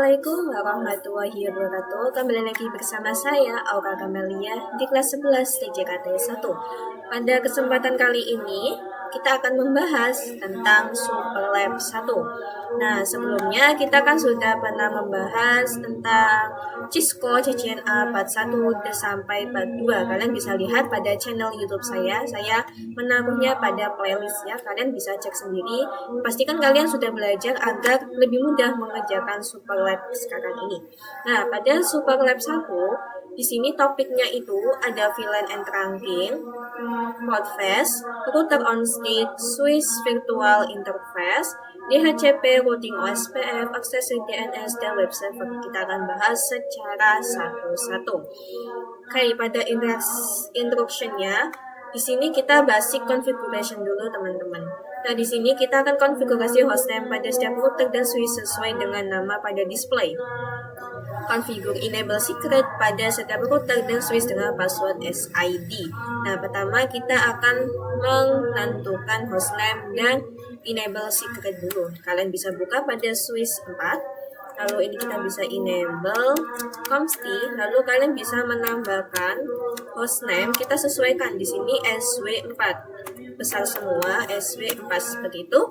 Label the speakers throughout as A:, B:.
A: Assalamualaikum warahmatullahi wabarakatuh. Kembali lagi bersama saya Aura Kamelia di kelas 11 TJKT 1. Pada kesempatan kali ini kita akan membahas tentang Superlab 1. Nah, sebelumnya kita kan sudah pernah membahas tentang Cisco CCNA part 1 sampai part 2. Kalian bisa lihat pada channel YouTube saya. Saya menaruhnya pada playlist ya. Kalian bisa cek sendiri. Pastikan kalian sudah belajar agar lebih mudah mengerjakan Superlab sekarang ini. Nah, pada Superlab 1 di sini topiknya itu ada VLAN and trunking, Podfast, router on state, Swiss virtual interface, DHCP, routing OSPF, akses DNS, dan web server. Kita akan bahas secara satu-satu. Oke, pada instructionnya, di sini kita basic configuration dulu teman-teman. Nah, di sini kita akan konfigurasi hostname pada setiap router dan Swiss sesuai dengan nama pada display. Configure enable secret pada setiap router dan Swiss dengan password SID. Nah, pertama kita akan menentukan hostname dan enable secret dulu. Kalian bisa buka pada Swiss 4. Lalu ini kita bisa enable consti, lalu kalian bisa menambahkan hostname, kita sesuaikan di sini SW4 besar semua, SW4 seperti itu.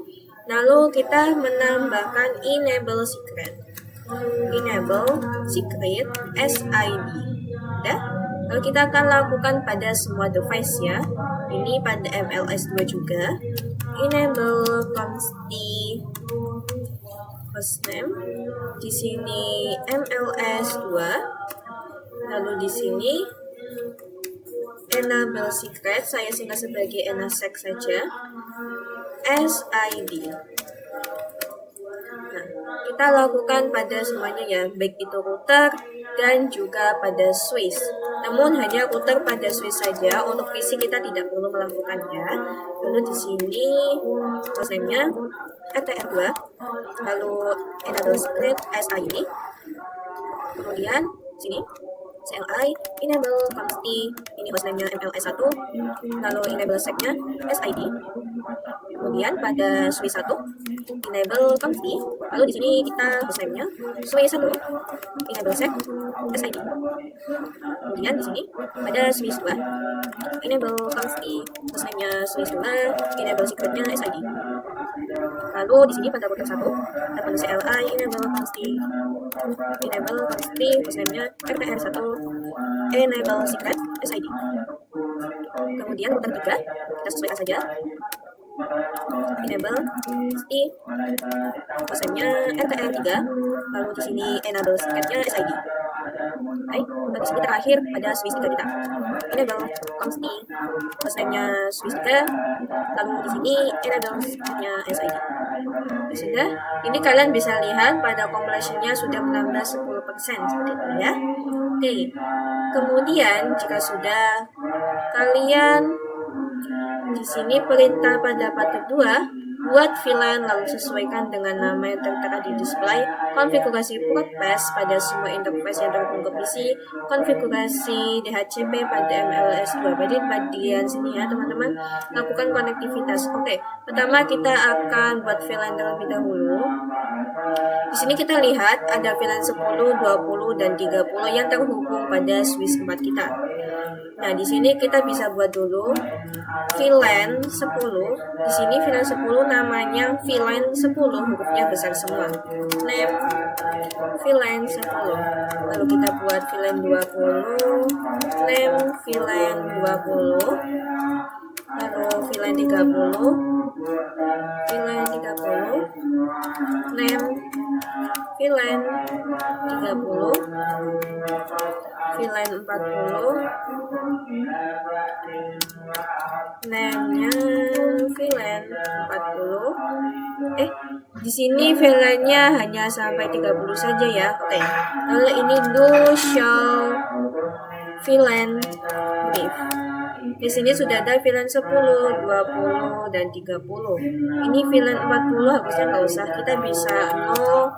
A: Lalu kita menambahkan enable secret SID. Udah? Lalu kita akan lakukan pada semua device ya. Ini pada MLS2 juga. Enable consti hostname. Di sini MLS2. Lalu di sini enable secret, saya singkat sebagai enasec saja. SID. Nah, kita lakukan pada semuanya ya, baik itu router dan juga pada Swiss. Namun hanya router pada Swiss saja, untuk PC kita tidak perlu melakukannya. Lalu di sini hostname-nya RTR2, lalu enable secret SID. Kemudian sini CLI, enable consti, ini hostname-nya MLS1, lalu enable sec-nya SID. Kemudian pada Swiss 1, enable consti, lalu di sini kita hostname-nya Swiss 1, enable sec SID. Kemudian di sini pada Swiss 2, enable consti, hostname-nya Swiss 2, enable secret-nya SID. Lalu di sini pada router 1, kita CLI, enable consti, hostname-nya RTR1, enable secret SID. Kemudian router 3, kita sesuaikan saja. Enable consti, hostname-nya RTR3, lalu di sini enable secret-nya SID. Baik, di sini terakhir pada Swiss 3 kita. Enable consti, hostname-nya Swiss 3, lalu di sini enable secret-nya SID. Sudah, ini kalian bisa lihat pada completion-nya sudah menambah 10% seperti itu ya. Oke, kemudian jika sudah, kalian di sini perintah pada part kedua, buat VLAN lalu sesuaikan dengan nama yang tertera di display, konfigurasi Podfast pada semua interface yang terhubung ke PC, konfigurasi DHCP pada MLS2. Jadi bagian sini ya teman-teman, lakukan konektivitas. Oke, pertama kita akan buat VLAN terlebih dahulu. Di sini kita lihat ada VLAN 10, 20, dan 30 yang terhubung pada Swiss 4 kita. Nah, di sini kita bisa buat dulu VLAN 10. Di sini VLAN 10 namanya VLAN 10, hurufnya besar semua. Name VLAN 10. Lalu kita buat VLAN 20, name VLAN 20. Lalu VLAN 30, name VLAN 30, VLAN 40, name-nya VLAN 40. Di sini VLAN-nya hanya sampai 30 saja ya. Oke. Lalu ini do show VLAN brief. Di sini sudah ada VLAN 10, 20, dan 30. Ini VLAN 40 harusnya nggak usah. Kita bisa no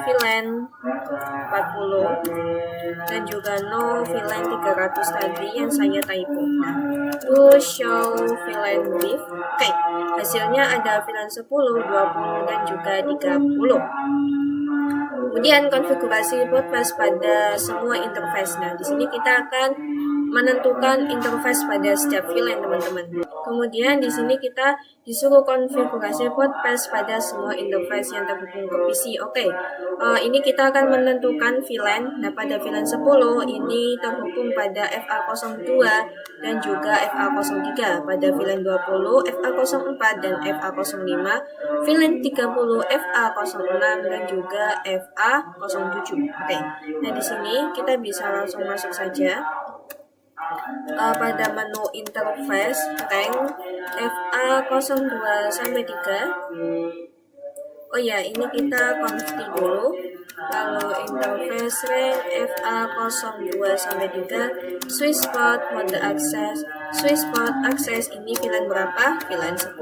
A: VLAN 40 dan juga no VLAN 300 tadi yang saya typo. Nah, to show VLAN brief. Oke, hasilnya ada VLAN 10, 20, dan juga 30. Kemudian konfigurasi broadcast pada semua interface. Nah, di sini kita akan menentukan interface pada setiap VLAN, teman-teman. Kemudian di sini kita disuruh konfigurasi broadcast pada semua interface yang terhubung ke PC. Oke, ini kita akan menentukan VLAN. Nah, pada VLAN 10 ini terhubung pada FA02 dan juga FA03. Pada VLAN 20 FA04 dan FA05, VLAN 30 FA06 dan juga FA07. Oke, nah di sini kita bisa langsung masuk saja pada menu interface rank FA02 sampai 3. Oh ya, ini kita konfig dulu. Lalu interface rank FA02 sampai 3, switch port, mode akses. Switch port akses ini VLAN berapa? VLAN 10.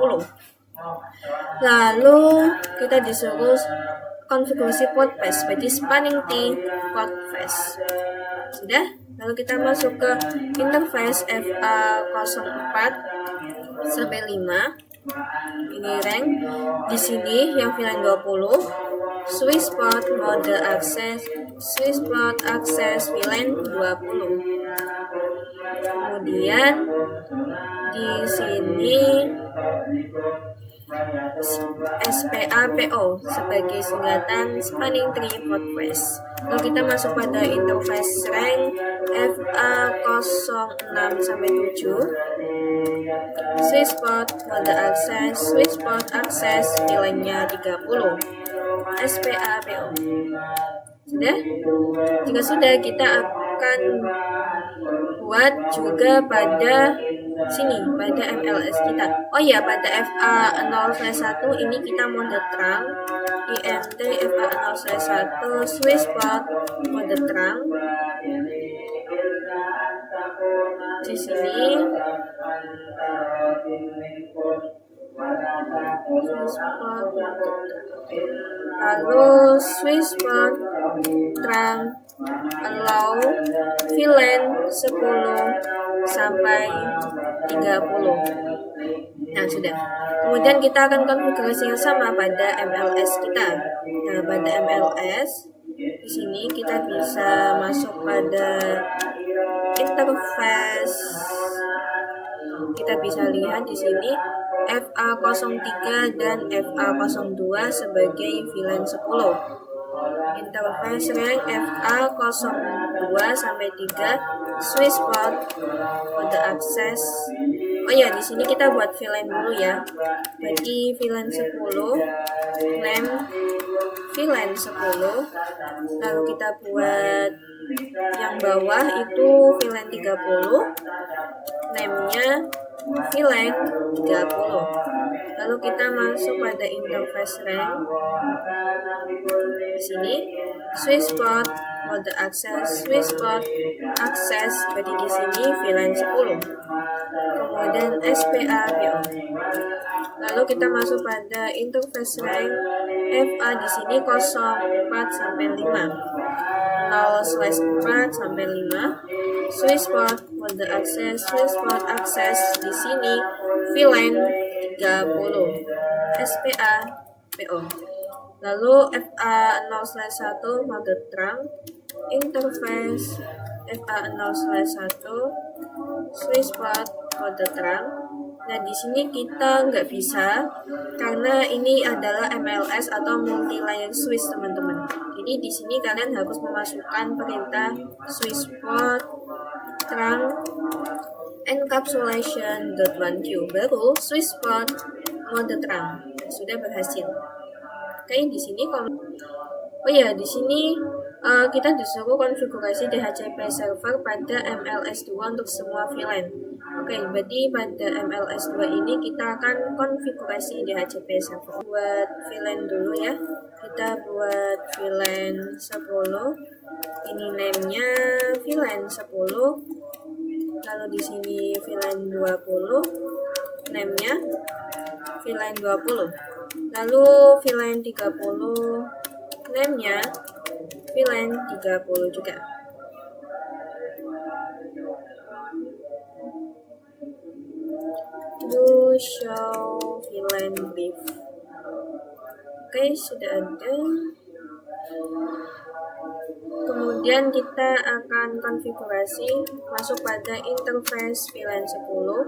A: Lalu kita disuruh konfigurasi port path, berarti spanning tree port path. Sudah? Lalu kita masuk ke interface FA04 sampai 5. Ini rank. Di sini yang VLAN 20, switch port mode akses, switch port akses VLAN 20. Kemudian di sini SPA-PO sebagai singkatan spanning tree port path. Lalu kita masuk pada interface rank FA06 sampai 7. Switch port mode akses, switch port akses VLAN-nya 30. SPA-PO. Sudah? Jika sudah, kita akan buat juga pada sini, pada MLS kita. Oh ya, pada FA0/1 ini kita mode terang, IMT FA0/1 switch port mode terang. Di sini lalu switch port terang allow VLAN 10 sampai 30. Nah, sudah. Kemudian kita akan konfigurasi yang sama pada MLS kita. Nah, pada MLS di sini kita bisa masuk pada interface. Kita bisa lihat di sini FA03 dan FA02 sebagai VLAN 10. Interface rank FA02 sampai 3, switch port mode akses. Oh ya, di sini kita buat VLAN dulu ya. Berarti VLAN 10, name VLAN 10. Lalu kita buat yang bawah itu VLAN 30. Name-nya VLAN 30. Lalu kita masuk pada interface rank. Di sini switch port mode akses, switch port akses. Jadi di sini VLAN 10. Kemudian SPA-PO. Lalu kita masuk pada interface rank FA di sini 04 sampai 5. 0/4 sampai 5. Switch port mode akses, switch port akses di sini VLAN 30. SPA-PO. Lalu FA0/1 mode terang, interface FA0/1 switch port mode terang. Nah, di sini kita nggak bisa karena ini adalah MLS atau multi layer switch, teman-teman. Jadi di sini kalian harus memasukkan perintah switch port terang encapsulation.1q baru switch port mode terang. Sudah berhasil. Oke, di sini oh ya, di sini kita disuruh konfigurasi DHCP server pada MLS2 untuk semua VLAN. Oke, berarti pada MLS2 ini kita akan konfigurasi DHCP server. Buat VLAN dulu ya. Kita buat VLAN 10. Ini name-nya VLAN 10. Lalu di sini VLAN 20. Name-nya VLAN 20. Lalu VLAN 30. Name-nya VLAN 30 juga. Do show VLAN brief. Oke, sudah ada. Kemudian kita akan konfigurasi masuk pada interface VLAN 10.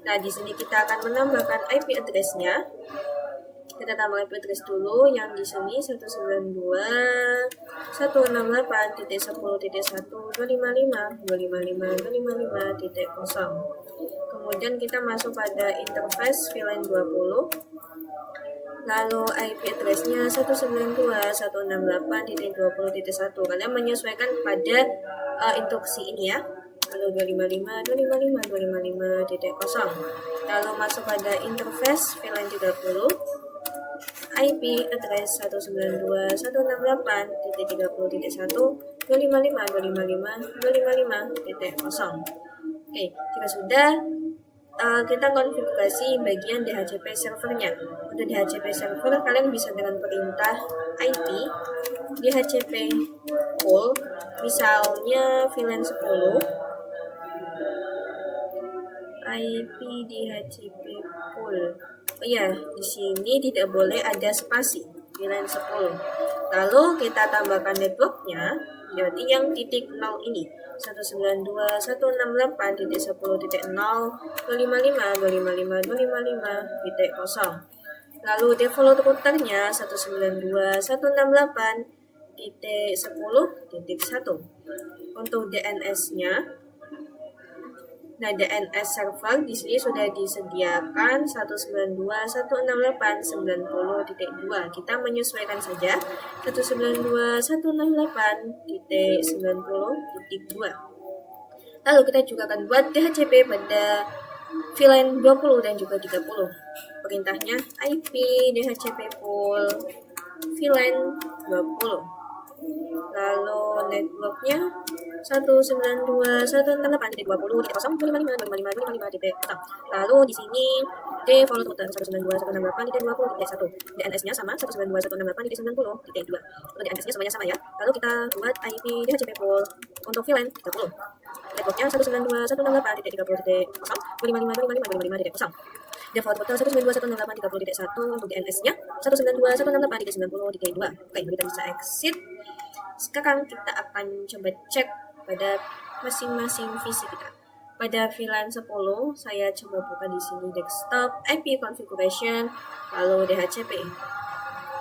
A: Nah, di sini kita akan menambahkan IP address-nya. Kita tambah IP address dulu yang di sini 192.168.1.255.255.255.0. Kemudian kita masuk pada interface VLAN 20. Lalu IP address-nya 192.168.20.1. Kalian menyesuaikan pada instruksi ini ya. Lalu 255.255.255.0. Lalu masuk pada interface VLAN 30. IP address 192.168.30.1.255.255.255.0. Oke, jika sudah kita konfigurasi bagian DHCP servernya. Untuk DHCP server kalian bisa dengan perintah IP DHCP pool, misalnya VLAN 10 IP DHCP pool. Oh iya, di sini tidak boleh ada spasi VLAN 10. Lalu kita tambahkan networknya, berarti yang titik 0 ini 192.168.10.0.255.255.255.0. Lalu default routernya 192.168.10.1. Untuk DNS-nya, nah DNS server di sini sudah disediakan 192.168.90.2. Kita menyesuaikan saja 192.168.90.2. Lalu kita juga akan buat DHCP pada VLAN 20 dan juga 30. Perintahnya IP DHCP pool VLAN 20. Lalu networknya 192.168.20.0.255.255.255.0. Lalu di sini default router 192.168.20.1. DNS-nya sama 192.168.90.2. Untuk DNS-nya semuanya sama ya. Lalu kita buat IP DHCP pool untuk VLAN 30. Networknya 192.168.30.255.255.255.0. Default router 192.168.30.1. Untuk DNS-nya 192.168.90.2. Oke, kita bisa exit. Sekarang kita akan coba cek pada masing-masing visi kita. Pada VLAN 10, saya coba buka di sini desktop, IP configuration, lalu DHCP.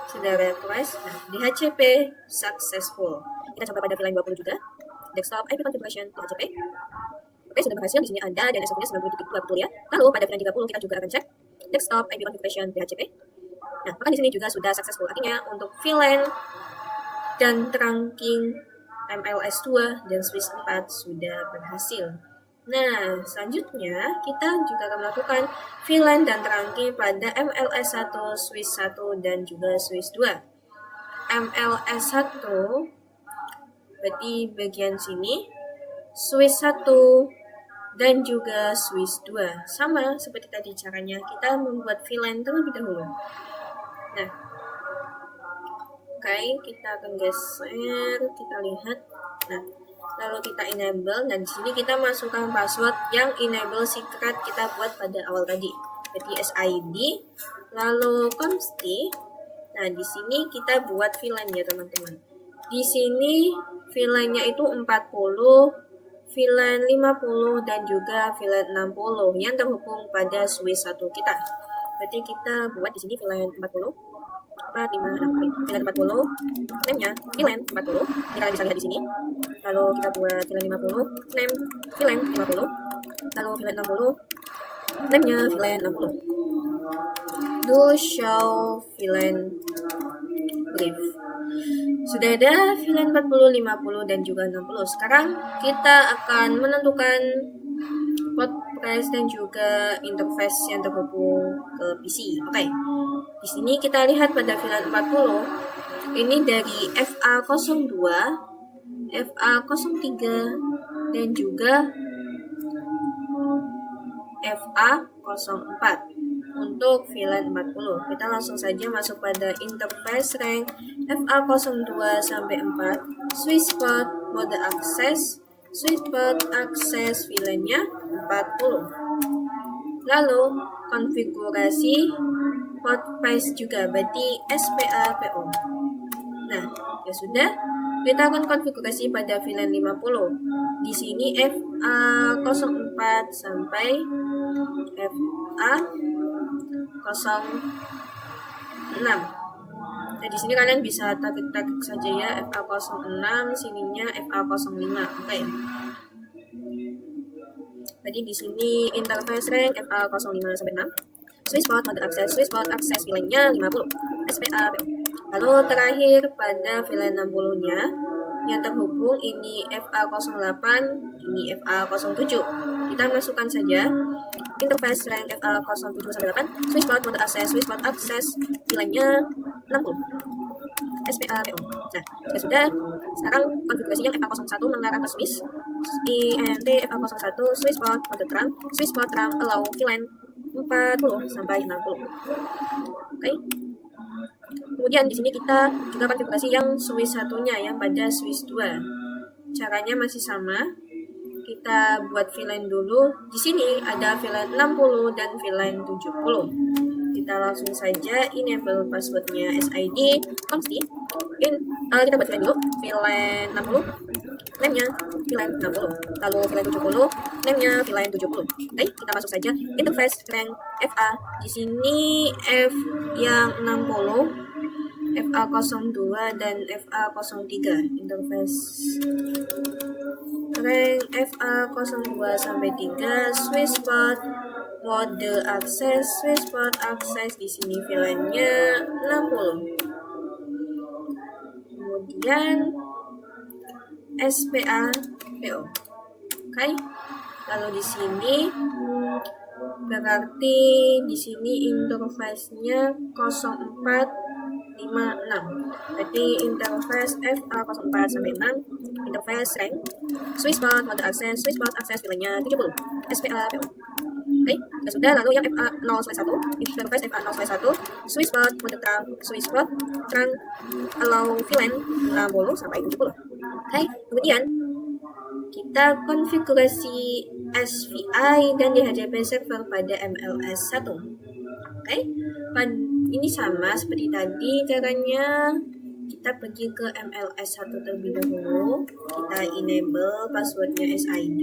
A: Sudah request, nah DHCP successful. Kita coba pada VLAN 20 juga, desktop, IP configuration, DHCP. Oke, sudah berhasil. Di sini ada dan SSD-nya 90.2 betul ya. Lalu pada VLAN 30 kita juga akan cek desktop, IP configuration, DHCP. Nah, maka di sini juga sudah successful. Artinya untuk VLAN dan trunking MLS 2 dan switch 4 sudah berhasil. Nah, selanjutnya kita juga akan melakukan VLAN dan trunking pada MLS 1, switch 1 dan juga switch 2. MLS 1 berarti bagian sini, switch 1 dan juga switch 2. Sama seperti tadi caranya, kita membuat VLAN terlebih dahulu. Nah, oke, kita akan geser, kita lihat. Nah, lalu kita enable, dan di sini kita masukkan password yang enable secret kita buat pada awal tadi. Jadi SID, lalu consti. Nah, di sini kita buat VLAN ya teman-teman. Di sini VLAN-nya itu 40, VLAN 50 dan juga VLAN 60 yang terhubung pada switch 1 kita. Berarti kita buat di sini VLAN 40. 4, 5, 6, VLAN 40, name-nya VLAN 40, ini kalian bisa lihat di sini. Lalu kita buat VLAN 50, name VLAN 50, lalu VLAN 60, name-nya VLAN 60. Do show VLAN brief. Sudah ada VLAN 40, 50, dan juga 60. Sekarang kita akan menentukan port price dan juga interface yang terhubung ke PC. Oke. Di sini kita lihat pada VLAN 40, ini dari FA02, FA03, dan juga FA04 untuk VLAN 40. Kita langsung saja masuk pada interface rank FA02 sampai 4, switch port, mode akses, switch port akses VLAN-nya 40. Lalu konfigurasi port price juga, berarti SPA PO. Nah, ya sudah, kita akan konfigurasi pada VLAN 50. Di sini FA04 sampai FA06. Nah, di sini kalian bisa tagih-tagih saja ya, FA06, sininya FA05. Oke. Jadi di sini interface rank FA05 sampai 6. Switchboard mode akses VLAN-nya 50. SPA. Lalu terakhir pada VLAN 60-nya yang terhubung ini FA08, ini FA07. Kita masukkan saja interface rank FA07 sampai 8. Switchboard mode akses VLAN-nya 60. SPA-PO. Nah, ya sudah. Sekarang konfigurasinya FA01 mengarah ke switch. INT FA01 switchboard mode terang allow VLAN 40 sampai 60. Oke. Kemudian di sini kita juga konfigurasi yang switch satunya yang pada switch 2. Caranya masih sama. Kita buat VLAN dulu. Di sini ada VLAN 60 dan VLAN 70. Kita langsung saja enable passwordnya SID consti. Kita buat VLAN dulu. VLAN 60. Name-nya VLAN 60. Lalu VLAN 70. Name-nya VLAN 70. Oke, kita masuk saja interface rank FA. Di sini F yang 60, FA02 dan FA03. Interface rank FA02 sampai 3. Switchboard mode akses di sini VLAN-nya 60. Kemudian SPA-PO. Oke. Lalu di sini berarti di sini interface-nya 0456. Berarti interface FA04 sampai 6. Interface rank switchboard mode akses VLAN-nya 70. SPA-PO. Oke, ya sudah. Lalu yang FA0/1, interface FA0/1, switchboard mode terang allow VLAN 60 sampai 70. Oke, kemudian kita konfigurasi SVI dan DHCP server pada MLS 1. Oke, ini sama seperti tadi caranya. Kita pergi ke MLS 1 terlebih dahulu. Kita enable passwordnya SID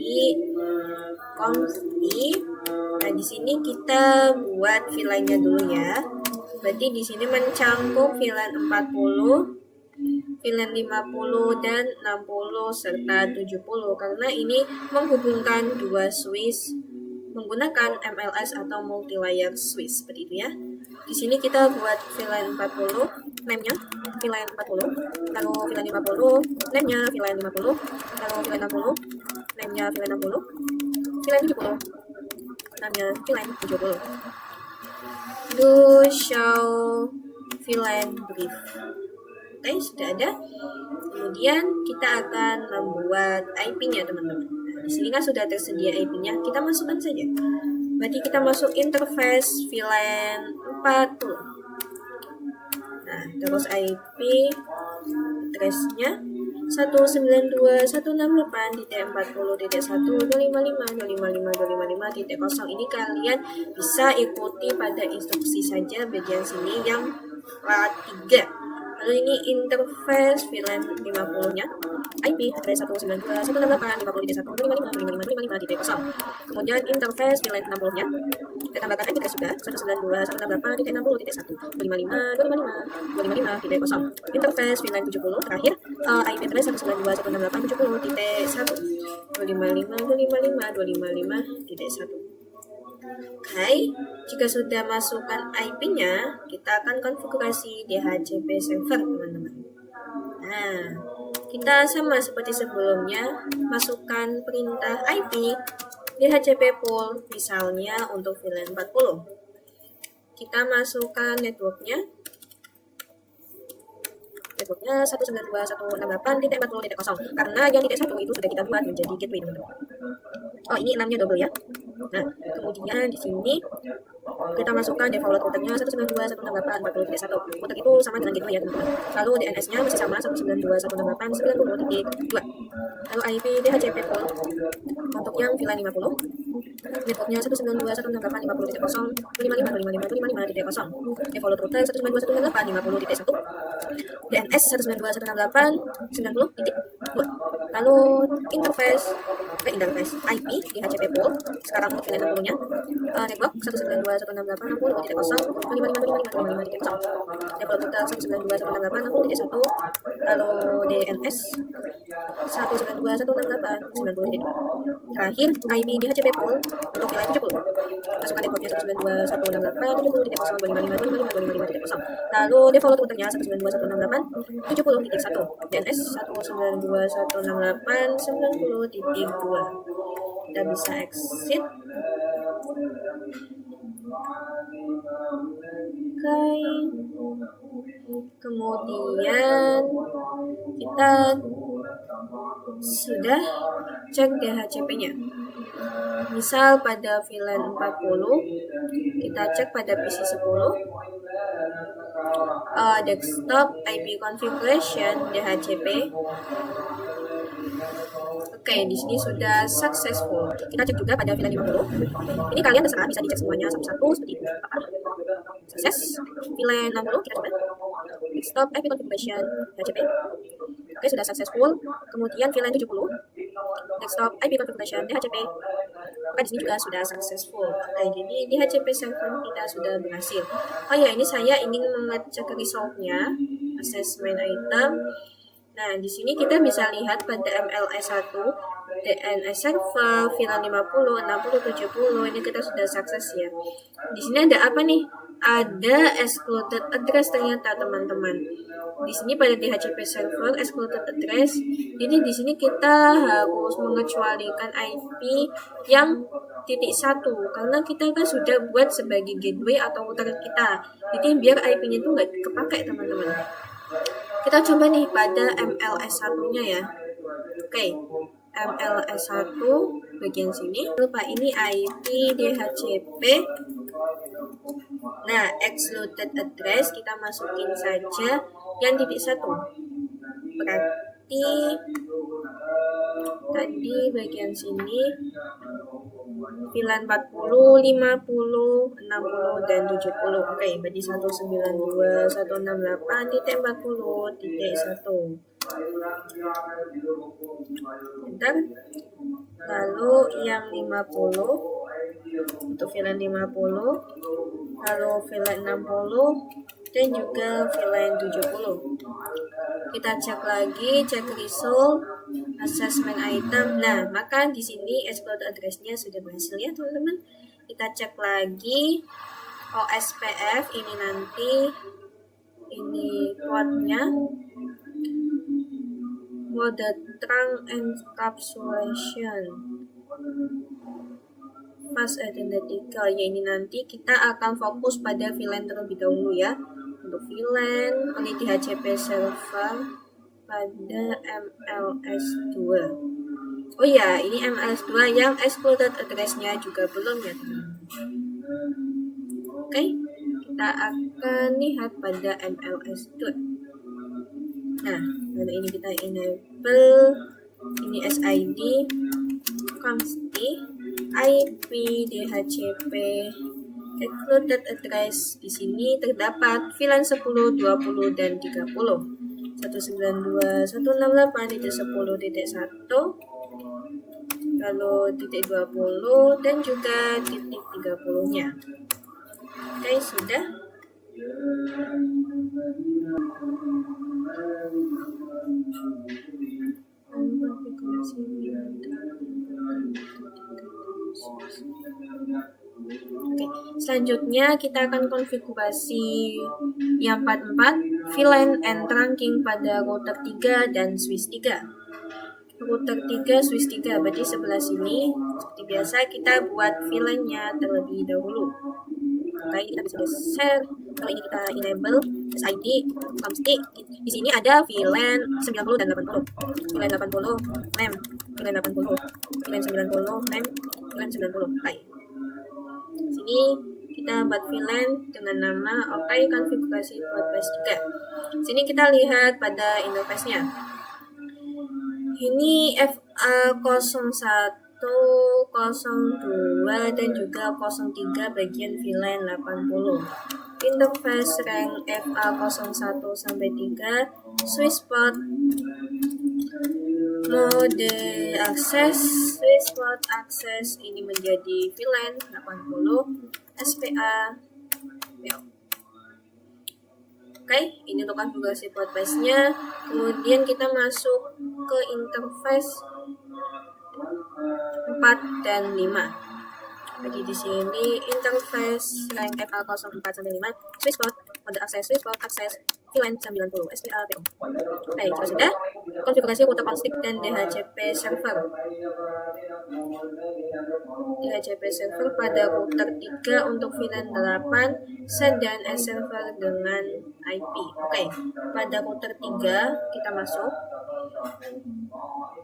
A: consti. Nah, di sini kita buat VLAN-nya dulu ya. Berarti di sini mencakup VLAN 40, VLAN 50 dan 60 serta 70 karena ini menghubungkan dua switch menggunakan MLS atau multi layer switch seperti itu ya. Di sini kita buat VLAN 40, name-nya VLAN 40, lalu VLAN 50, name-nya VLAN 50, lalu VLAN 60, name-nya VLAN 60, VLAN 70, name-nya VLAN 70. Do show VLAN brief. Oke, sudah ada. Kemudian kita akan membuat IP-nya, teman-teman. Nah, di sini kan sudah tersedia IP-nya, kita masukkan saja. Berarti kita masuk interface VLAN 40. Nah, terus IP address-nya 192.168.40.1.255.255.255.0. Ini kalian bisa ikuti pada instruksi saja bagian sini yang part 3. Lalu ini interface VLAN 50-nya, IP address 192.168.50.1.255.255.0. Kemudian interface VLAN 60-nya, kita tambahkan IP address juga 192.168.60.1. Interface VLAN 70 terakhir, IP address 192.168.70.1.255.255.255.1. Oke, jika sudah masukkan IP-nya, kita akan konfigurasi DHCP server, teman-teman. Nah, kita sama seperti sebelumnya, masukkan perintah IP DHCP pool, misalnya untuk VLAN 40. Kita masukkan networknya 192.168.40.0 karena yang titik 1 itu sudah kita buat menjadi gateway, teman-teman. Oh, ini 6-nya double ya. Nah, kemudian di sini kita masukkan default routernya 192.168.40.1. Router itu sama dengan gateway ya, teman-teman. Lalu DNS-nya masih sama 192.168.90.2. Lalu IP DHCP pool untuk yang VLAN 50. networknya 192.168.50.0.55.55.55.0. Default router 192.168.50.1. DNS 192.168.90.2. Lalu interface IP di HCP pool sekarang untuk VLAN 60-nya. Network 192.168.60.0.55.55.55.0. Default router 192.168.60.1. Lalu DNS 192.168.90.2. Terakhir IP di HCP pool untuk VLAN 70. Masukkan networknya 192.168.70.0.55.55.55.0. Lalu default routernya 192.168.70.1. DNS 192.168.90.2. Kita bisa exit. Oke. Kemudian kita sudah cek DHCP-nya. Misal pada VLAN 40, kita cek pada PC 10. Desktop IP configuration DHCP. Oke, di sini sudah successful. Kita cek juga pada VLAN 50. Ini kalian terserah, bisa dicek semuanya satu-satu seperti itu. Sukses. VLAN 60 kita coba. Desktop IP configuration DHCP. Oke, sudah successful. Kemudian VLAN 70. Desktop IP configuration DHCP. Maka di sini juga sudah successful. Oke, jadi DHCP server kita sudah berhasil. Oh ya, ini saya ingin mengecek resultnya. Assessment item. Nah, di sini kita bisa lihat pada MLS1, DNS server, VLAN 50, 60, 70, ini kita sudah sukses ya. Di sini ada apa nih? Ada excluded address ternyata teman-teman. Di sini pada DHCP server excluded address, jadi di sini kita harus mengecualikan IP yang .1 karena kita kan sudah buat sebagai gateway atau router kita. Jadi biar IP-nya itu nggak kepakai teman-teman. Kita coba nih pada MLS1-nya ya. Oke, MLS1 bagian sini. Lupa ini IP DHCP. Nah, excluded address kita masukin saja yang .1. Berarti tadi bagian sini VLAN 40, 50, 60, dan 70. Oke, berarti 192.168.40.1. Bentar. Lalu yang 50 untuk VLAN 50, lalu VLAN 60, dan juga VLAN 70. Kita cek lagi, cek result, assessment item. Nah, maka di sini exploit address-nya sudah berhasil ya teman-teman. Kita cek lagi OSPF ini nanti ini portnya, mode trunk encapsulation, fast identical ya, ini nanti kita akan fokus pada VLAN terlebih dahulu ya. Untuk VLAN oleh DHCP server pada MLS2. Oh ya, ini MLS2 yang excluded address-nya juga belum ya teman-teman. Oke, kita akan lihat pada MLS2. Nah, lalu ini kita enable, ini SID, const IP DHCP excluded address. Di sini terdapat VLAN 10, 20, dan 30. 192.168.10.1, lalu .20 dan juga .30-nya. Oke, sudah. Oke, selanjutnya kita akan konfigurasi yang 44 VLAN and trunking pada router 3 dan switch 3. Router 3, switch 3, berarti sebelah sini. Seperti biasa kita buat VLAN-nya terlebih dahulu. Oke, kita bisa share. Kalau ini kita enable SID, const. Di sini ada VLAN 90 dan 80. VLAN 80, name. VLAN 80, VLAN 90, name. VLAN 90. Oke. Sini kita buat VLAN dengan nama oke konfigurasi port bus 3. Sini kita lihat pada interface-nya. Ini FA0102 92 dan juga 03 bagian VLAN 80. Interface rank FA01 sampai 3, switch port mode akses ini menjadi VLAN 80, SPA. Oke, ini untuk konfigurasi port base-nya. Kemudian kita masuk ke interface 4 dan 5. Jadi di sini interface rank FA04 sampai 5, switch port, mode akses, switch port akses, VLAN 90, SPA, PO. Baik, jika sudah, konfigurasi router config dan DHCP server. DHCP server pada router 3 untuk VLAN 8, SAN dan S server dengan IP. Oke, pada router 3 kita masuk.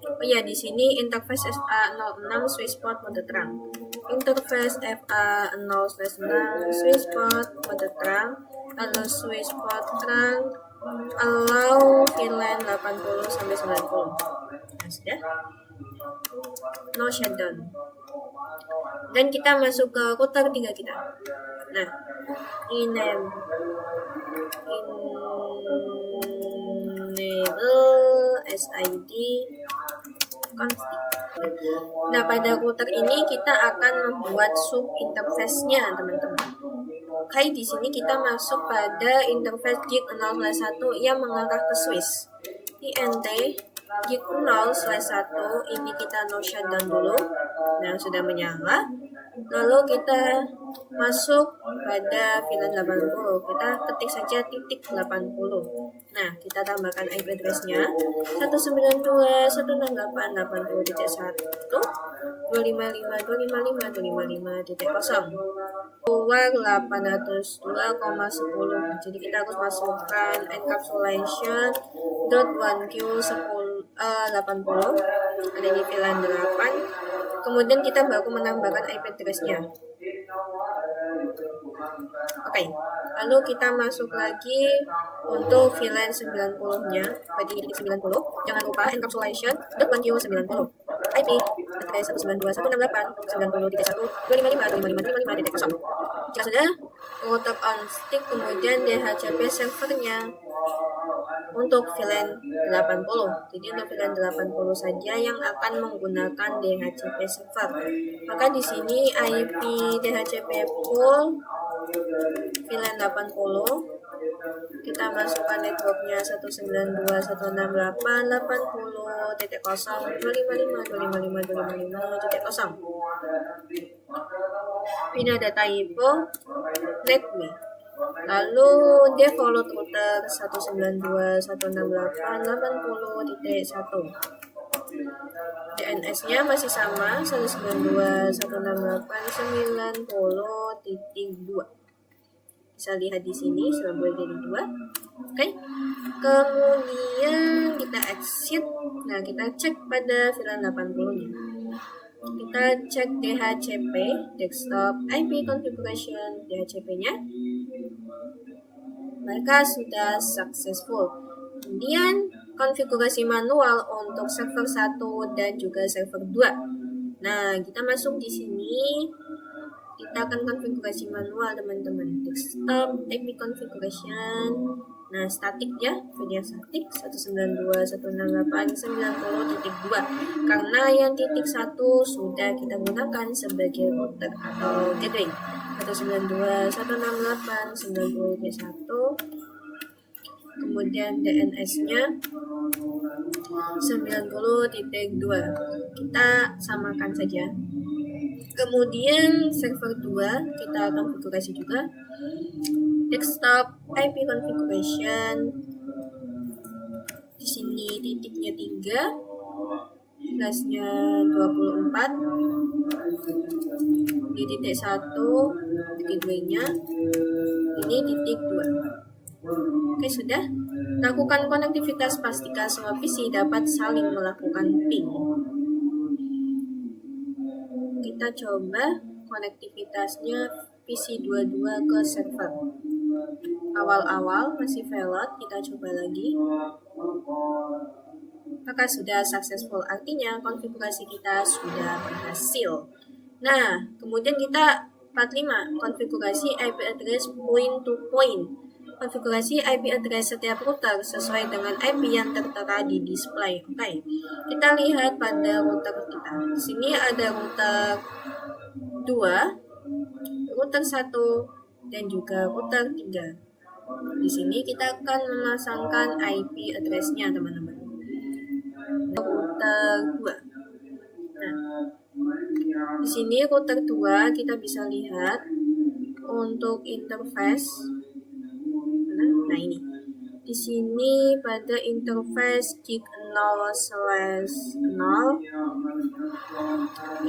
A: Oh ya, di sini interface FA06 switch port mode terang. Interface FA0/6 switch port mode terang, allow switch port terang, allow VLAN 80 sampai 90. Nah, sudah. No shutdown. Dan kita masuk ke router 3 kita. Nah, enable SID config. Nah, pada router ini kita akan membuat sub interface-nya, teman-teman. Oke, di sini kita masuk pada interface gig 0/1 yang mengarah ke switch. INT gig 0/1 ini kita no shutdown dulu. Nah, sudah menyala. Lalu kita masuk pada VLAN 80. Kita ketik saja titik 80. Nah, kita tambahkan IP address-nya 192.168.80.1 255.255.255.0 keluar 802,10. Jadi kita harus masukkan encapsulation .1Q80 ada di VLAN 8. Kemudian kita baru menambahkan IP address-nya. Oke, lalu kita masuk lagi untuk VLAN 90-nya pada titik 90. Jangan lupa encapsulation .1Q90. IP address 192.168.90.1 Jika sudah, router on stick, kemudian DHCP servernya untuk VLAN 80. Jadi untuk VLAN 80 saja yang akan menggunakan DHCP server. Maka di sini IP DHCP pool VLAN 80 kita masukkan networknya 192.168.80.255.255.255.0. Ini ada typo let me. Lalu default router 192.168.80.1. DNS-nya masih sama 192.168.90.2. Bisa lihat di sini selama jadi 2. Oke. Kemudian kita exit. Nah, kita cek pada VLAN 80-nya. Kita cek DHCP desktop IP configuration DHCP-nya. Maka sudah successful. Kemudian konfigurasi manual untuk server 1 dan juga server 2. Nah, kita masuk di sini. Kita akan konfigurasi manual, teman-teman. Desktop IP configuration. Nah, statik ya, media statik 192.168.90.2. Karena yang titik 1 sudah kita gunakan sebagai router atau gateway. 192.168.90.1. Kemudian DNS-nya 90.2. Kita samakan saja. Kemudian server 2 kita konfigurasi juga. Desktop IP configuration. Di sini titiknya 3, gasnya 24. Di titik 1, titik 2-nya. Ini titik 2. Oke, sudah. Lakukan konektivitas, pastikan semua PC dapat saling melakukan ping. Kita coba konektivitasnya PC 22 ke server. Awal-awal masih valid, kita coba lagi. Maka sudah successful, artinya konfigurasi kita sudah berhasil. Nah, kemudian kita 45, konfigurasi IP address point to point. Konfigurasi IP address setiap router sesuai dengan IP yang tertera di display. Oke, kita lihat pada router kita. Di sini ada router 2, router 1, dan juga router 3. Di sini kita akan memasangkan IP address-nya, teman-teman. Router 2. Nah, di sini router 2 kita bisa lihat untuk interface. Nah, ini. Di sini pada interface gig 0/0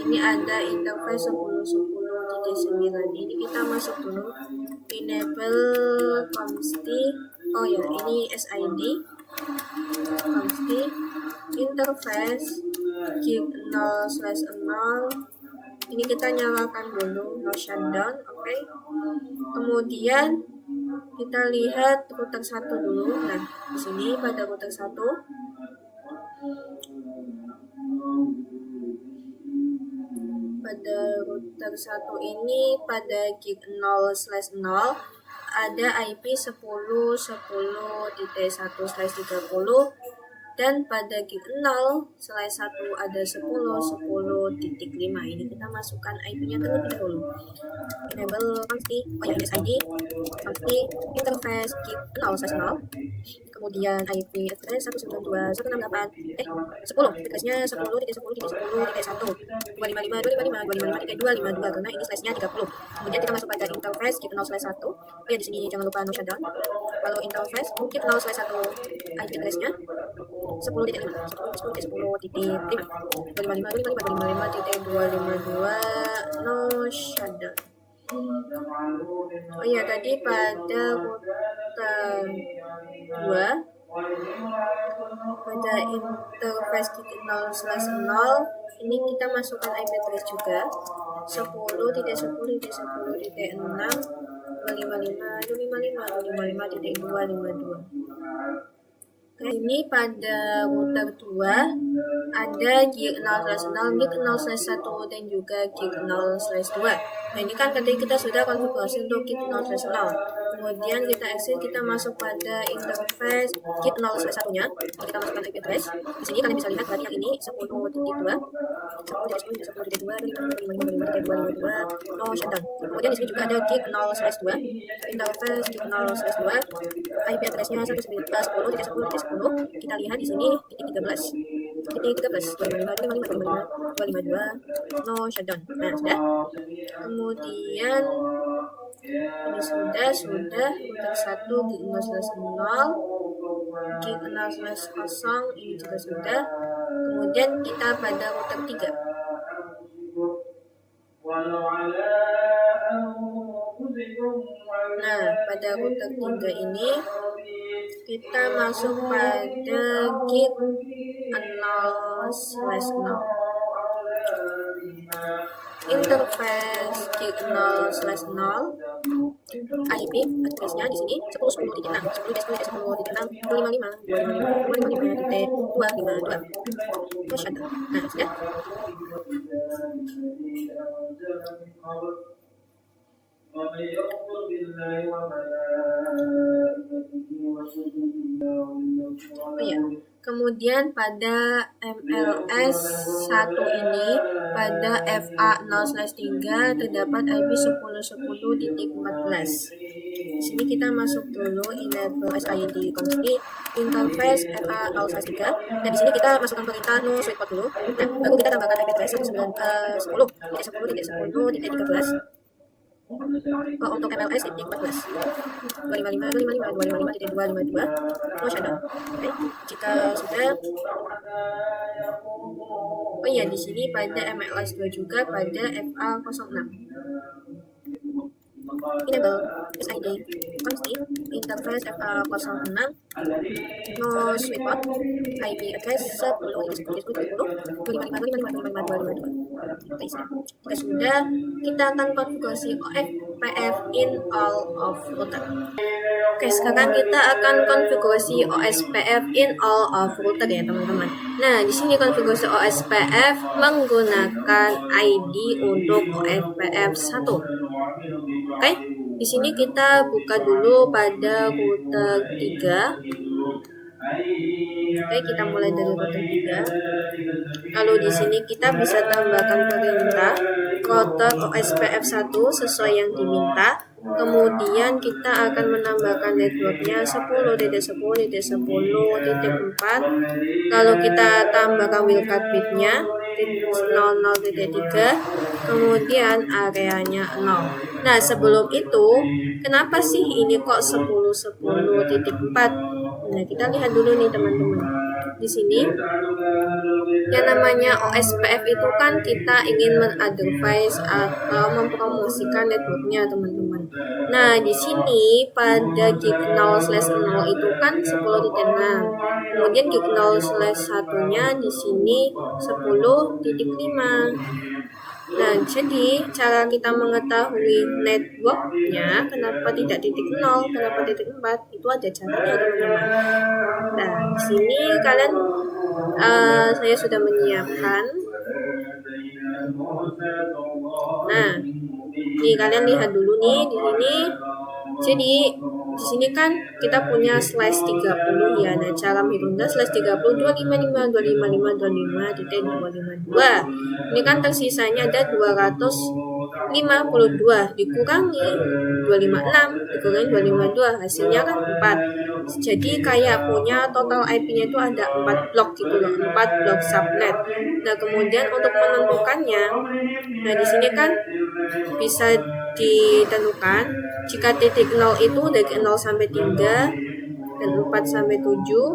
A: ini ada interface 10.10.9. Ini kita masuk dulu. Enable consti. Oh ya, ini SID. Consti interface gig 0/0. Ini kita nyalakan dulu, no shutdown. Oke. Kemudian kita lihat router 1 dulu. Nah, di sini pada router 1 ini pada gig 0/0 ada IP 10.10.1/30 dan pada gig 0/1 ada 10.10.5. Ini kita masukkan IP-nya terlebih dahulu. Enable consti, SID, consti interface gig 0/0. Kemudian IP address 192.168 10 addressnya 10.10.10.1 255.255.255.252 karena ini slash-nya 30. Kemudian kita masuk pada interface gig 0/1. Ya, di sini jangan lupa no shutdown. Kalau interface gig 0/1 IP address-nya 10.5 255.255.252 no shutdown. Oh ya, tadi pada router 2 pada interface gig 0/0 ini kita masukkan IP address juga 10.10.10.6 255.255.252. Ini pada router 2 ada gig 0/0, gig 0/1 dan juga gig 0/2. Nah, ini kan tadi kita sudah konfigurasi untuk gig 0/0. Kemudian kita exit, kita masuk pada interface gig 0/1-nya. Kita masukkan IP address. Di sini kalian bisa lihat tadi yang ini 10.2 no shutdown. Kemudian di sini juga ada gig 0/2, interface gig 0/2, IP address-nya 10.10.10. Kita lihat di sini titik 13 255 no shutdown. Nah, sudah. Kemudian ini sudah router 1 gig 0/0, gig 0/0 ini juga sudah. Kemudian kita pada router 3. Nah, pada router 3 ini kita masuk pada gig 0/0. Interface gig 0/0 IP address-nya di sini 10.10.6 255.255.252. Nah, sudah. Oh ya, kemudian pada MLS 1 ini pada FA0/3 terdapat IP 10.10.14. Di sini kita masuk dulu enable SID consti interface FA0/3 dan di sini kita masukkan perintah no sweet port dulu. Nah, baru kita tambahkan IP address 10.10.10.13. Untuk MLS titik 14 255.255.252 no shutdown. Oke, jika sudah. Oh iya, di sini pada MLS 2 juga pada FA06. Enable SID consti interface FA06 no sweet port IP address 10.10.10.255.255.252. Jika sudah, kita akan konfigurasi OF OSPF in all of router. Oke, sekarang kita akan konfigurasi OSPF in all of router ya teman-teman. Nah, di sini konfigurasi OSPF menggunakan ID untuk OSPF 1. Oke, di sini kita buka dulu pada router 3. Oke, kita mulai dari router 3. Lalu di sini kita bisa tambahkan perintah router OSPF 1 sesuai yang diminta. Kemudian kita akan menambahkan networknya 10.10.10.4. Lalu kita tambahkan wildcard bitnya 00.3. Kemudian areanya 0. Nah, sebelum itu kenapa sih ini kok 10.10.4? Nah, kita lihat dulu nih teman-teman. Di sini yang namanya OSPF itu kan kita ingin mengadvertise atau mempromosikan networknya teman-teman. Nah, di sini pada gig 0/0 itu kan 10.6. Kemudian gig 0/1-nya di sini 10.5. Nah, jadi cara kita mengetahui networknya kenapa tidak titik 0, kenapa titik 4, itu ada caranya teman-teman. Nah, di sini kalian saya sudah menyiapkan. Nah, nih kalian lihat dulu nih di sini. Jadi di sini kan kita punya /30 ya. Nah, cara menghitungnya /30 255.255.255.252. Ini kan tersisanya ada 252 dikurangi 256 dikurangi 252, hasilnya kan 4. Jadi kayak punya total IP-nya itu ada 4 blok gitu loh, 4 blok subnet. Nah, kemudian untuk menentukannya, nah di sini kan bisa ditentukan jika titik 0 itu dari 0 sampai 3 dan 4 sampai 7,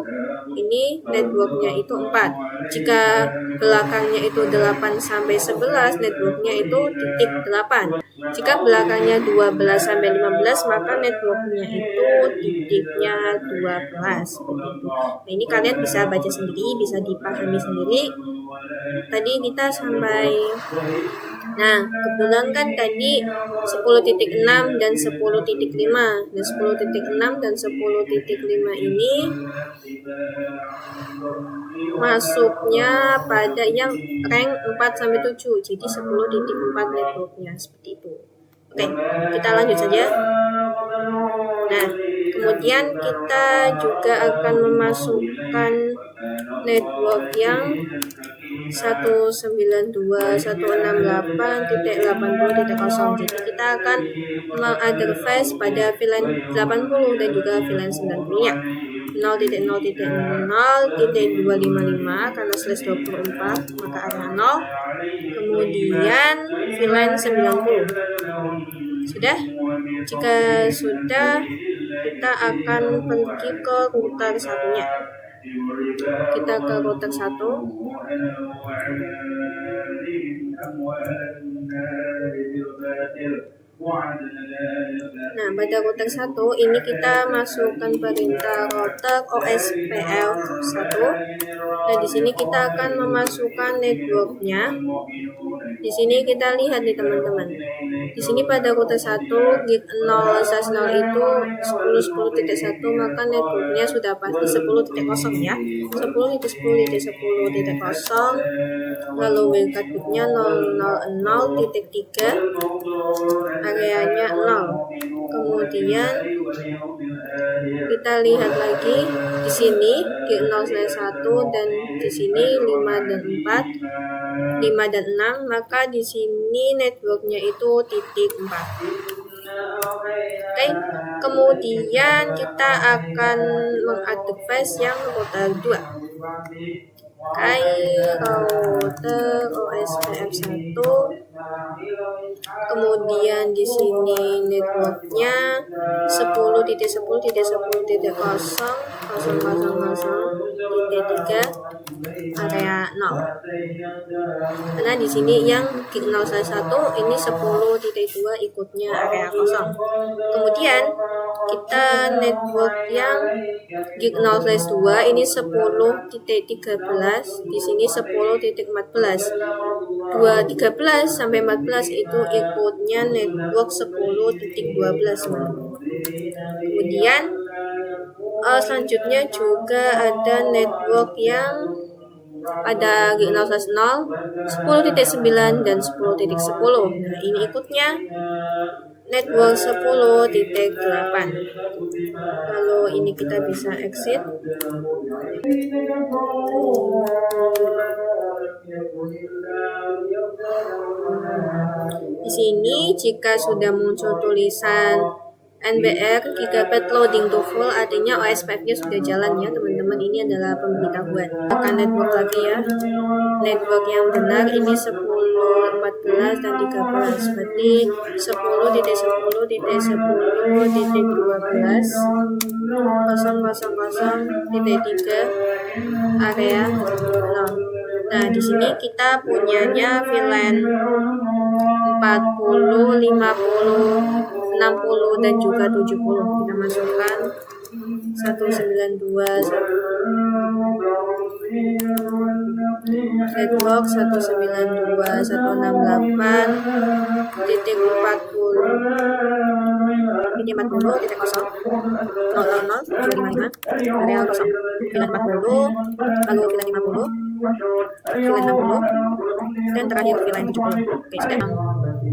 A: ini networknya itu 4. Jika belakangnya itu 8 sampai 11, networknya itu titik 8. Jika belakangnya 12 sampai 15, maka networknya itu titiknya 12. Begitu. Nah, ini kalian bisa baca sendiri, bisa dipahami sendiri. Tadi kita sampai, nah kebetulan kan tadi 10.6 dan 10.5. Dan 10.6 dan 10.5 ini masuknya pada yang rank 4 sampai 7. Jadi 10.4 networknya seperti itu. Oke, kita lanjut saja. Nah, kemudian kita juga akan memasukkan network yang 192.168.80.0. Jadi kita akan mengadvertise pada VLAN 80 dan juga VLAN 90-nya. 0.0.0.255 karena /24 maka area 0. Kemudian VLAN 90. Sudah? Jika sudah, kita akan pergi ke router satunya. Kita ke router 1. Nah, pada router 1 ini kita masukkan perintah router OSPF 1. Nah, di sini kita akan memasukkan networknya. Di sini kita lihat nih teman-teman. Di sini pada router 1 gig 0/0 itu 10.10.1, maka networknya sudah pasti 10.0 ya. 10.10.10.0. Lalu wildcard bitnya 000.3, areanya 0. Kemudian kita lihat lagi di sini gig 0/1 dan di sini 5 dan 4, 5 dan 6, maka di sini networknya itu titik 4. Oke, kemudian kita akan mengadvertise yang router 2. Router OSPF 1. Kemudian di sini networknya 10.10.10.0.000.3 area 0. Karena di sini yang gig 0/1 ini 10.2 ikutnya area 0. Kemudian kita network yang gig 0/2 ini 10.13, di sini 10.14. 13 sampai 14 itu ikutnya network 10.12 teman-teman. Kemudian selanjutnya juga ada network yang pada G0/0, 10.9 dan 10.10. Nah, ini ikutnya network 10.8. Lalu ini kita bisa exit. Di sini jika sudah muncul tulisan NBR Gigabit Loading to Full, artinya OSPF-nya sudah jalan ya teman-teman. Ini adalah pemberitahuan. Akan network lagi ya. Network yang benar ini 10, 14 dan 13. Berarti 10.10.10.12 000.3 area 0. Nah, di sini kita punyanya VLAN 40, 50, 60 dan juga 70. Kita masukkan 192 network 192.168.40 ini 40.0 000.55 area 0 VLAN 40, lalu VLAN 50, VLAN 60 dan terakhir VLAN 70. Oke, sudah.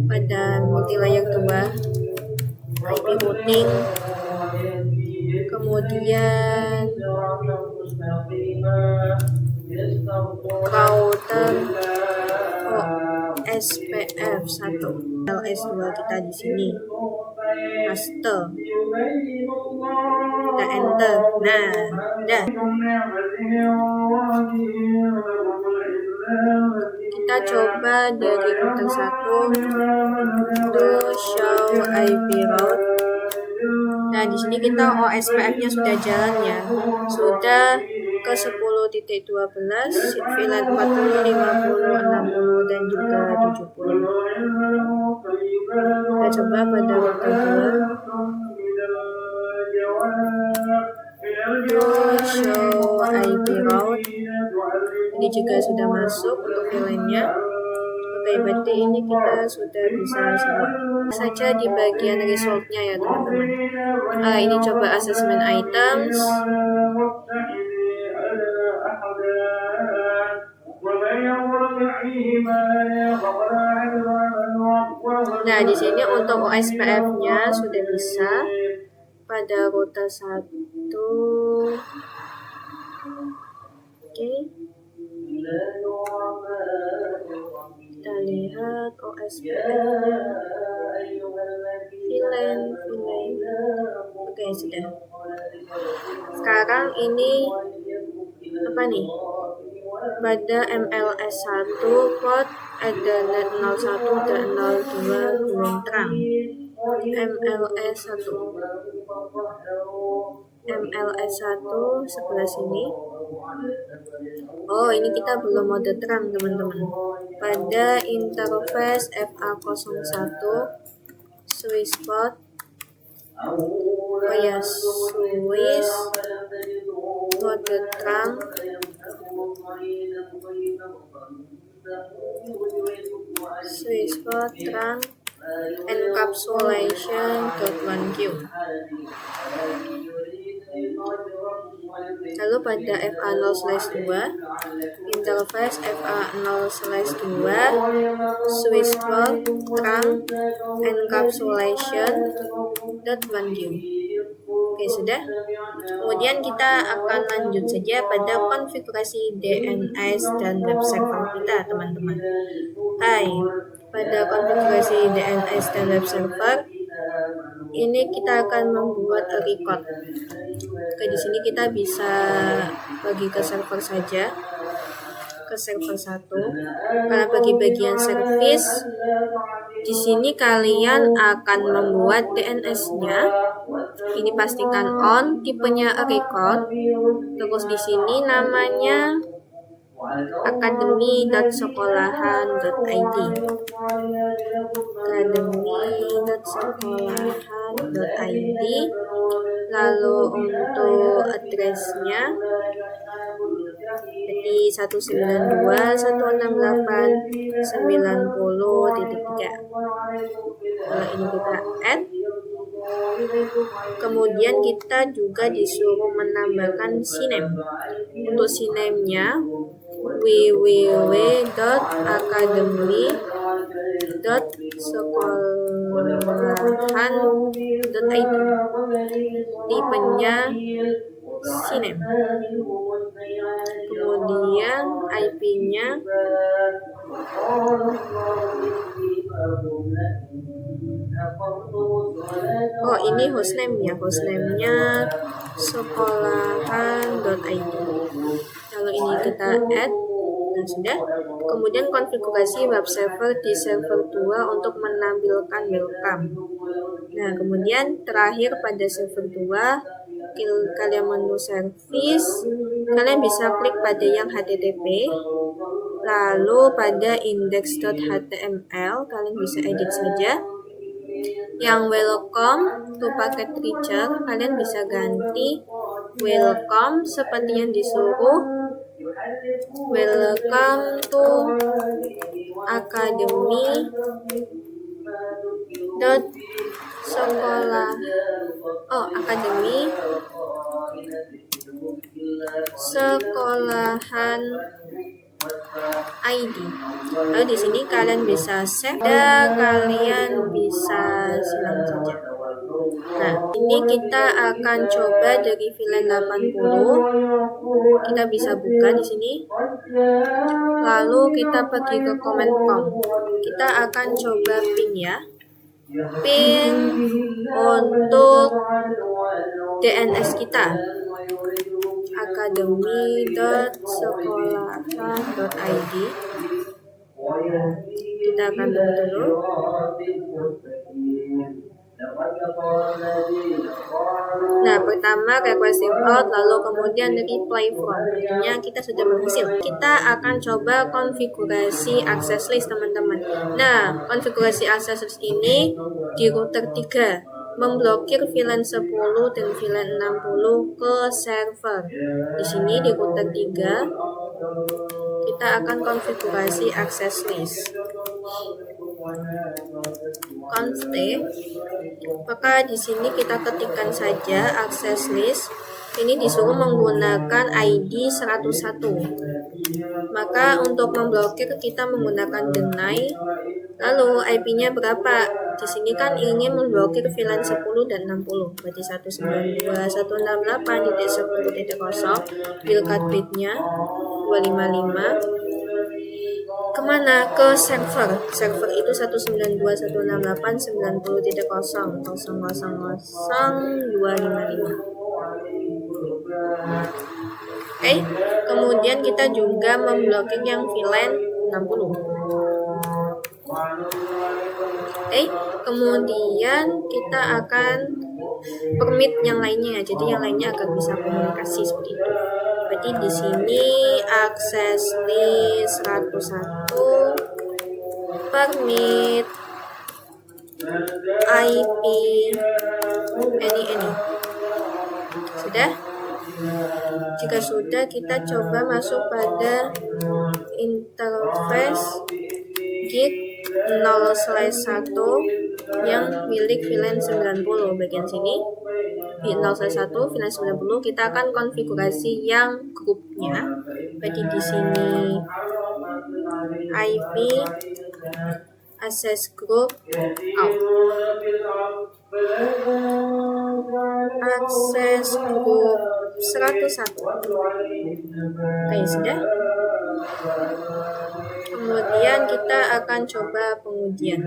A: Pada multilayer 2 IP routing, kemudian router OSPF 1 LS2 kita di sini. Master. Kita enter. Nah, udah. Kita coba dari router 1 to show IP route. Nah, di sini kita OSPF-nya sudah jalan ya. Sudah ke 10.12, VLAN 40, 50, 60 dan juga 70. Kita coba pada router 2. Show IP route. Ini juga sudah masuk untuk VLAN-nya. Oke, berarti ini kita sudah bisa semua. Saja di bagian result-nya ya teman-teman. Ini coba assessment items. Nah, di sini untuk OSPF-nya sudah bisa pada router 1. Oke. Kita lihat OSPF VLAN. Oke, sudah. Sekarang ini apa nih? Pada MLS 1 port Ethernet 01 dan 02 gulung terang. MLS 1 sebelah sini. Oh, ini kita belum mode terang teman-teman. Pada interface FA01 switch port. Oh ya, switch mode terang. Switch port terang encapsulation.1Q. Lalu pada FA0/2 interface FA0/2 switch port terang encapsulation.1Q. Oke, sudah. Kemudian kita akan lanjut saja pada konfigurasi DNS dan web server kita, teman-teman. Pada konfigurasi DNS dan web server ini kita akan membuat record. Oke, di sini kita bisa bagi ke server saja, ke server 1. Karena bagi bagian service, di sini kalian akan membuat DNS-nya. Ini pastikan on, tipenya record. Terus di sini namanya academy.sekolahan.id. academy.sekolahan.id. Lalu untuk addressnya kita di 192.168.90.3. Kalau ini kita add, kemudian kita juga disuruh menambahkan CNAME. Untuk CNAME-nya www.akademi.sekolahan.id, tipenya CNAME, kemudian IP-nya ini hostname-nya sekolahan.id. Kalau ini kita add, nah sudah. Kemudian konfigurasi web server di server 2 untuk menampilkan welcome. Nah, kemudian terakhir pada server 2, kalian menu service, kalian bisa klik pada yang HTTP, lalu pada index.html kalian bisa edit saja. Yang welcome to packet reacher kalian bisa ganti welcome seperti yang disuruh, welcome to sekolahan ID. Lalu di sini kalian bisa save dan kalian bisa silang saja. Nah, ini kita akan coba dari VLAN 80. Kita bisa buka di sini. Lalu kita pergi ke command.com. Kita akan coba ping ya. Ping untuk DNS kita, akademi.sekolahan.id. Kita akan tunggu dulu. Nah, pertama request out, lalu kemudian reply from. Artinya kita sudah berhasil. Kita akan coba konfigurasi access list, teman-teman. Nah, konfigurasi access list ini di router 3 memblokir VLAN 10 dan VLAN 60 ke server. Di sini di router 3 kita akan konfigurasi access list. Const, maka di sini kita ketikkan saja access list. Ini disuruh menggunakan ID 101. Maka untuk memblokir kita menggunakan deny. Lalu IP-nya berapa? Di sini kan ingin memblokir VLAN 10 dan 60. Berarti 192.168.10.0. Wildcard bit-nya 255. Kemana? Ke server. Server itu 192.168.90.000.255. Oke, kemudian kita juga memblokir yang VLAN 60. Oke, kemudian kita akan permit yang lainnya. Jadi yang lainnya agar bisa komunikasi seperti itu. Berarti di sini access list 101 permit IP ini. Sudah? Jika sudah, kita coba masuk pada interface git 0/1 yang milik VLAN 90 bagian sini. Di 0/1 VLAN 90 kita akan konfigurasi yang grupnya. Berarti di sini IP access group out. Access group 101. Oke, sudah. Kemudian kita akan coba pengujian.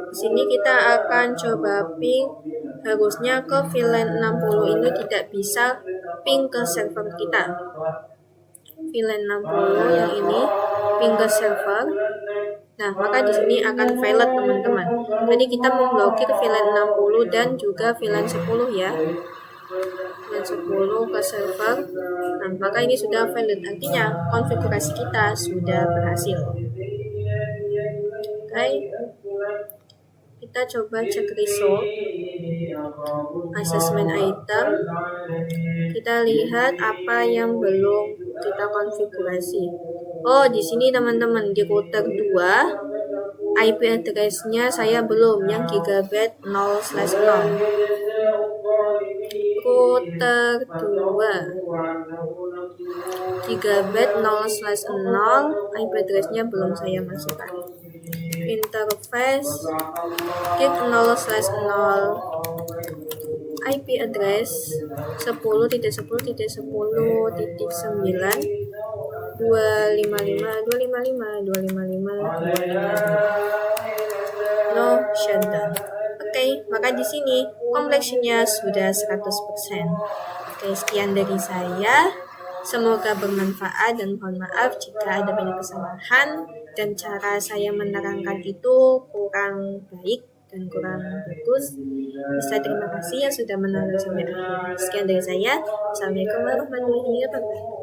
A: Di sini kita akan coba ping. Harusnya ke VLAN 60 ini tidak bisa ping ke server kita. VLAN 60 yang ini ping ke server. Nah, maka di sini akan valid, teman-teman. Jadi kita memblokir VLAN 60 dan juga VLAN 10 ya. VLAN 10 ke server. Nah, maka ini sudah valid. Artinya konfigurasi kita sudah berhasil. Oke. Kita coba cek result. Assessment item. Kita lihat apa yang belum kita konfigurasi. Oh, di sini teman-teman di router 2 IP address-nya saya belum yang gigabit 0/0. Router 2 gigabit 0/0 IP address-nya belum saya masukkan. Interface gig 0/0 IP address 10.10.10.9 255 no shutdown. Oke, maka di sini kompleksinya sudah 100%. Oke, sekian dari saya. Semoga bermanfaat dan mohon maaf jika ada banyak kesalahan dan cara saya menerangkan itu kurang baik dan kurang bagus. Terima kasih yang sudah menonton sampai akhir. Sekian dari saya. Assalamualaikum warahmatullahi wabarakatuh.